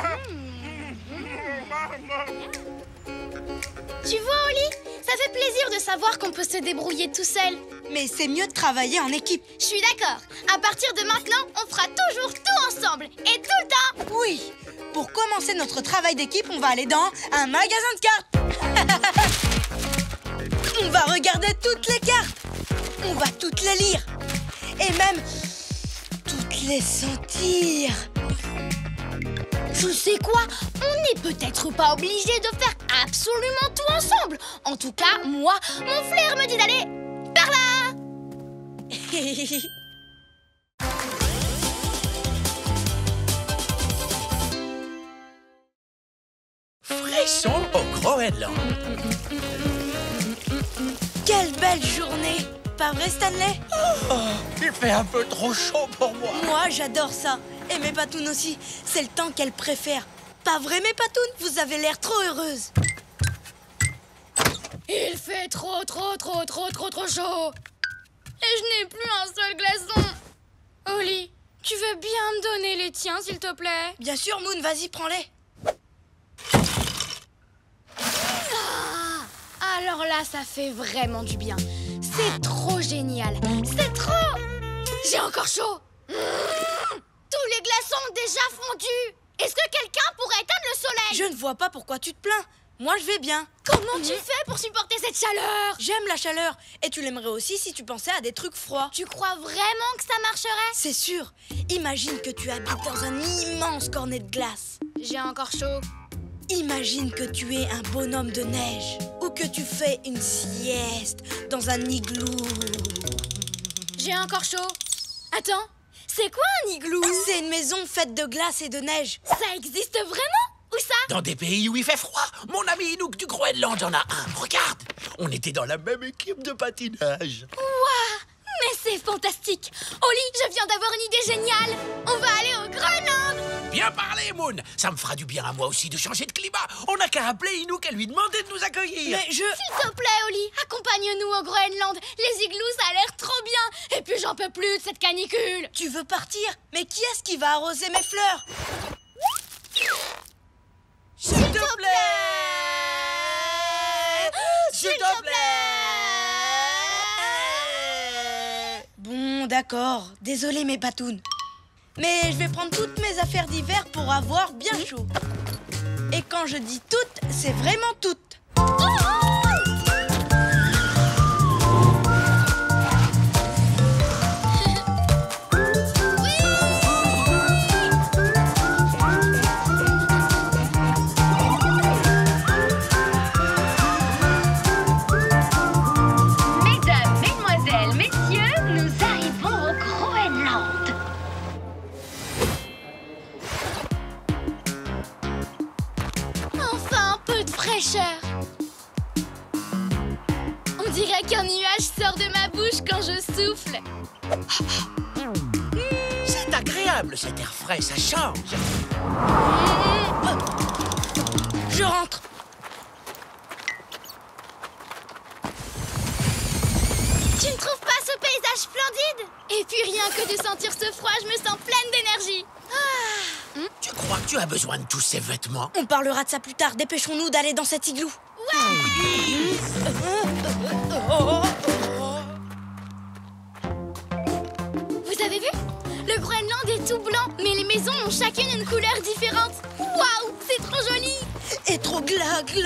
Tu vois, Holly, ça fait plaisir de savoir qu'on peut se débrouiller tout seul. Mais c'est mieux de travailler en équipe. Je suis d'accord. À partir de maintenant, on fera toujours tout ensemble. Et tout le temps. Oui, pour commencer notre travail d'équipe, on va aller dans un magasin de cartes. On va regarder toutes les cartes. On va toutes les lire. Et même toutes les sentir. Je sais quoi, on n'est peut-être pas obligé de faire absolument tout ensemble. En tout cas, moi, mon flair me dit d'aller par là. Frisson au Groenland. Quelle belle journée. Pas vrai, Stanley? Oh, il fait un peu trop chaud pour moi. Moi, j'adore ça. Et mes patounes aussi. C'est le temps qu'elles préfèrent. Pas vrai, mes patounes? Vous avez l'air trop heureuses. Il fait trop chaud. Et je n'ai plus un seul glaçon. Holly, tu veux bien me donner les tiens, s'il te plaît? Bien sûr, Moon, vas-y, prends-les. Alors là, ça fait vraiment du bien. C'est trop génial. C'est trop... J'ai encore chaud. Tous les glaçons ont déjà fondu. Est-ce que quelqu'un pourrait éteindre le soleil? Je ne vois pas pourquoi tu te plains. Moi, je vais bien. Comment tu fais pour supporter cette chaleur? J'aime la chaleur. Et tu l'aimerais aussi si tu pensais à des trucs froids. Tu crois vraiment que ça marcherait? C'est sûr. Imagine que tu habites dans un immense cornet de glace. J'ai encore chaud. Imagine que tu es un bonhomme de neige. Ou que tu fais une sieste dans un igloo. J'ai encore chaud. Attends, c'est quoi un igloo? C'est une maison faite de glace et de neige. Ça existe vraiment? Où ça? Dans des pays où il fait froid. Mon ami Inouk du Groenland en a un. Regarde, on était dans la même équipe de patinage. Waouh! Mais c'est fantastique! Holly, je viens d'avoir une idée géniale! On va aller au Groenland! Bien parlé, Moon. Ça me fera du bien à moi aussi de changer de climat. On n'a qu'à appeler Inouk et lui demander de nous accueillir. Mais S'il te plaît, Holly, accompagne-nous au Groenland. Les igloos, ça a l'air trop bien. Et puis j'en peux plus de cette canicule. Tu veux partir? Mais qui est-ce qui va arroser mes fleurs? S'il te plaît! S'il te plaît! Bon, d'accord. Désolé, mes patounes. Mais je vais prendre toutes mes affaires d'hiver pour avoir bien chaud. Et quand je dis toutes, c'est vraiment toutes. Mesdames, mesdemoiselles, messieurs, nous arrivons au Groenland. souffle. C'est agréable cet air frais, ça change. Je rentre. Tu ne trouves pas ce paysage splendide? Et puis rien que de sentir ce froid, je me sens pleine d'énergie. Tu crois que tu as besoin de tous ces vêtements? On parlera de ça plus tard. Dépêchons-nous d'aller dans cet igloo. Vous avez vu? Le Groenland est tout blanc, mais les maisons ont chacune une couleur différente. Waouh, c'est trop joli! Et trop glacial.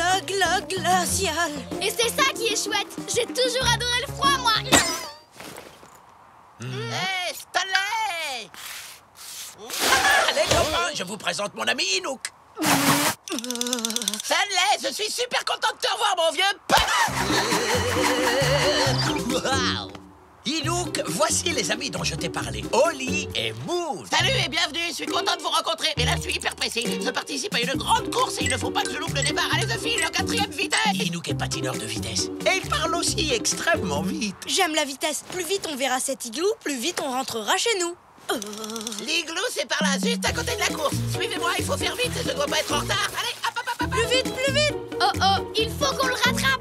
Et c'est ça qui est chouette. J'ai toujours adoré le froid, moi. Hé, Stanley! Allez, copains, je vous présente mon ami Inouk. Stanley, je suis super content de te revoir, mon vieux. Wow. Inouk, voici les amis dont je t'ai parlé. Oli et Moon. Salut et bienvenue, je suis content de vous rencontrer. Mais là, je suis hyper pressé. Je participe à une grande course et il ne faut pas que je loupe le départ. Allez, je file en 4e vitesse. Inouk est patineur de vitesse. Et il parle aussi extrêmement vite. J'aime la vitesse. Plus vite on verra cet igloo, plus vite on rentrera chez nous. L'igloo, c'est par là, juste à côté de la course. Suivez-moi, il faut faire vite, je ne dois pas être en retard. Allez, hop, hop, hop, hop. Plus vite, plus vite. Oh oh, il faut qu'on le rattrape.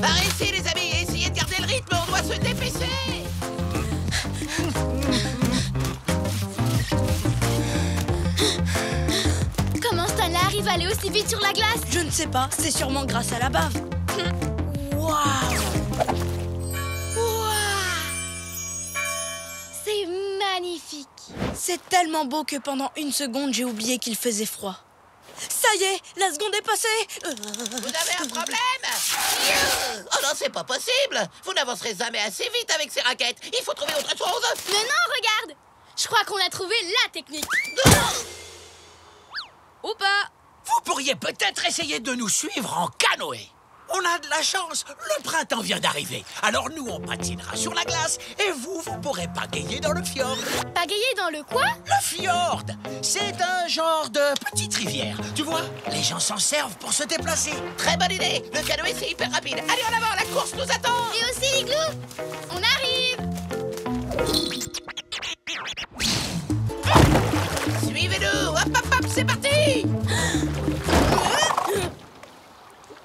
Par ici, les amis, essayez de garder le rythme, on doit se dépêcher. Comment Stanley arrive à aller aussi vite sur la glace? Je ne sais pas, c'est sûrement grâce à la bave. Waouh! C'est magnifique. C'est tellement beau que pendant une seconde, j'ai oublié qu'il faisait froid. Ça y est, la seconde est passée. Vous avez un problème? Oh non, c'est pas possible. Vous n'avancerez jamais assez vite avec ces raquettes. Il faut trouver autre chose. Mais non, regarde. Je crois qu'on a trouvé la technique. Ou pas. Vous pourriez peut-être essayer de nous suivre en canoë. On a de la chance, le printemps vient d'arriver. Alors nous, on patinera sur la glace et vous pourrez pagayer dans le fjord. Pagayer dans le quoi? Le fjord, c'est un genre de petite rivière. Tu vois, les gens s'en servent pour se déplacer. Très bonne idée. Le canoë, c'est hyper rapide. Allez, en avant, la course nous attend. Et aussi l'igloo. On arrive. Suivez-nous. Hop, hop, hop, c'est parti.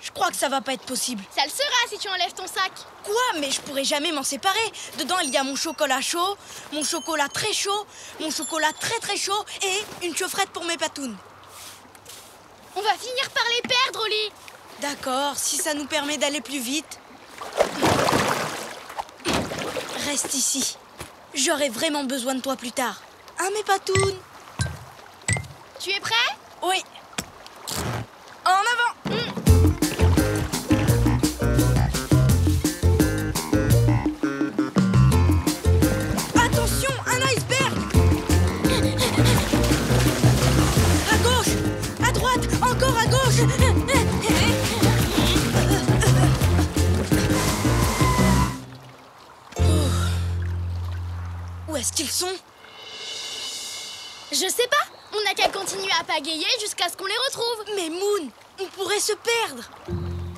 Je crois que ça va pas être possible. Ça le sera si tu enlèves ton sac. Quoi? Mais je pourrais jamais m'en séparer. Dedans, il y a mon chocolat chaud, mon chocolat très chaud, mon chocolat très très chaud et une chaufferette pour mes patounes. On va finir par les perdre, Oli. D'accord, si ça nous permet d'aller plus vite. Reste ici. J'aurai vraiment besoin de toi plus tard. Hein, mes patounes? Tu es prêt? Oui. En avant. Attention, un iceberg. À gauche, à droite, encore à gauche. Où est-ce qu'ils sont? Je sais pas. On n'a qu'à continuer à pagayer jusqu'à ce qu'on les retrouve. Mais Moon, on pourrait se perdre.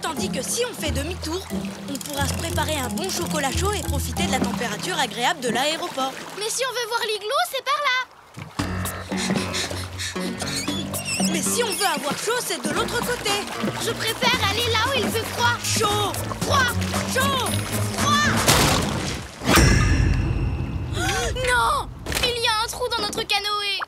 Tandis que si on fait demi-tour, on pourra se préparer un bon chocolat chaud et profiter de la température agréable de l'aéroport. Mais si on veut voir l'igloo, c'est par là. Mais si on veut avoir chaud, c'est de l'autre côté. Je préfère aller là où il fait froid. Chaud, Froid. chaud. Froid. Non! Il y a un trou dans notre canoë.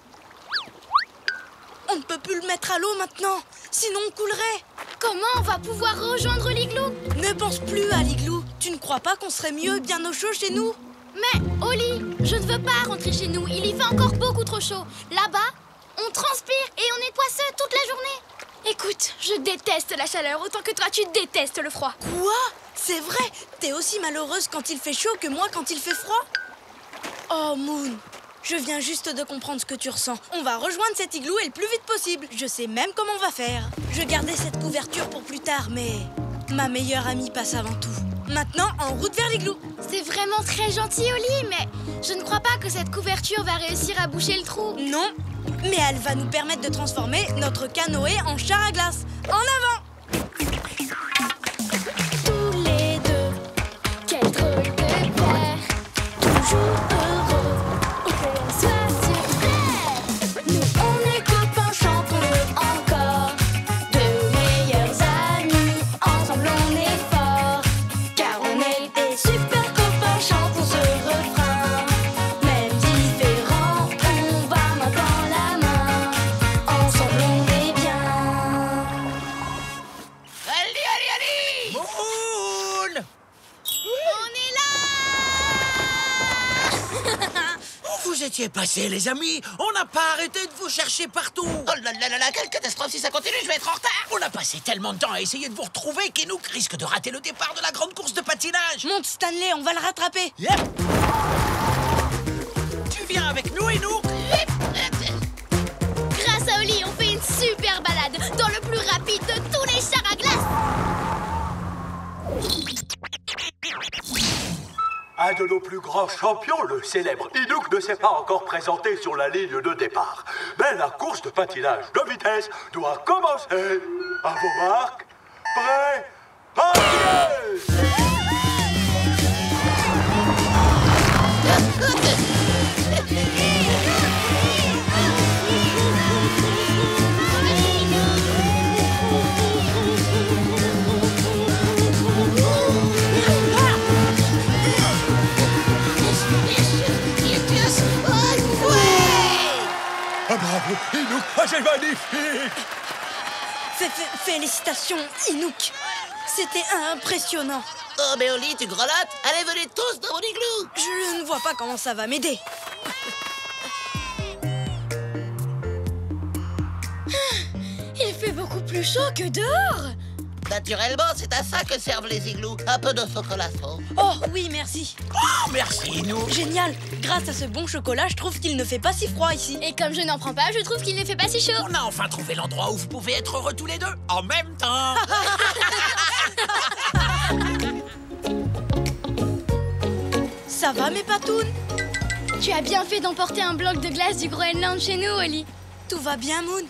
On ne peut plus le mettre à l'eau maintenant, sinon on coulerait. Comment on va pouvoir rejoindre l'igloo? Ne pense plus à l'igloo. Tu ne crois pas qu'on serait mieux bien au chaud chez nous? Mais, Oli, je ne veux pas rentrer chez nous. Il y fait encore beaucoup trop chaud. Là-bas, on transpire et on est poisseux toute la journée. Écoute, je déteste la chaleur autant que toi, tu détestes le froid. Quoi? C'est vrai? T'es aussi malheureuse quand il fait chaud que moi quand il fait froid? Oh, Moon, je viens juste de comprendre ce que tu ressens. On va rejoindre cet igloo et le plus vite possible. Je sais même comment on va faire. Je gardais cette couverture pour plus tard, mais ma meilleure amie passe avant tout. Maintenant, en route vers l'igloo. C'est vraiment très gentil, Oli, mais je ne crois pas que cette couverture va réussir à boucher le trou. Non, Mais elle va nous permettre de transformer notre canoë en char à glace. En avant! Tous les deux, quel drôle de paire, toujours heureux, où que l'on soit sur terre. Nous on est copains, chantons-le encore, deux meilleurs amis, ensemble on est forts, car on est des super copains, chantons ce refrain. Même différents, on va main dans la main, ensemble on est bien. Allez, allez, allez! Moon! On est là! Où vous étiez passés, les amis? On n'a pas arrêté de vous chercher partout. Oh là là là là, quelle catastrophe! Si ça continue, je vais être en retard! On a passé tellement de temps à essayer de vous retrouver qu'Enouk risque de rater le départ de la grande course de patinage. Monte, Stanley, on va le rattraper. Yep. Tu viens avec nous, Enouk? Grâce à Oli, on fait une super balade dans le plus rapide de tous les chars à glace. Un de nos plus grands champions, le célèbre Enouk, ne s'est pas encore présenté sur la ligne de départ. Mais la course de patinage de vitesse doit commencer. À vos marques, prêts, partez! Ah bravo, Enouk, ah, c'est magnifique! Félicitations, Enouk. C'était impressionnant. Oh, mais Oli, tu grelottes? Allez, venez tous dans mon igloo! Je ne vois pas comment ça va m'aider. Il fait beaucoup plus chaud que dehors. Naturellement, c'est à ça que servent les igloos. Un peu de chocolat chaud. Oh oui, merci. Oh, merci, Enouk. Génial. Grâce à ce bon chocolat, je trouve qu'il ne fait pas si froid ici. Et comme je n'en prends pas, je trouve qu'il ne fait pas si chaud. On a enfin trouvé l'endroit où vous pouvez être heureux tous les deux, en même temps. Ça va, mes patounes? Tu as bien fait d'emporter un bloc de glace du Groenland chez nous, Oli. Tout va bien, Moon?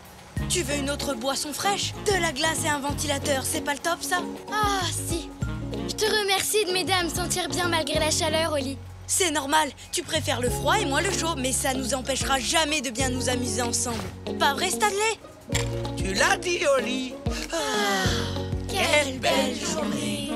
Tu veux une autre boisson fraîche? De la glace et un ventilateur, c'est pas le top, ça? Ah, si. Je te remercie de m'aider à me sentir bien malgré la chaleur, Oli. C'est normal, tu préfères le froid et moi le chaud, mais ça nous empêchera jamais de bien nous amuser ensemble. Pas vrai, Stanley? Tu l'as dit, Oli. Quelle belle journée.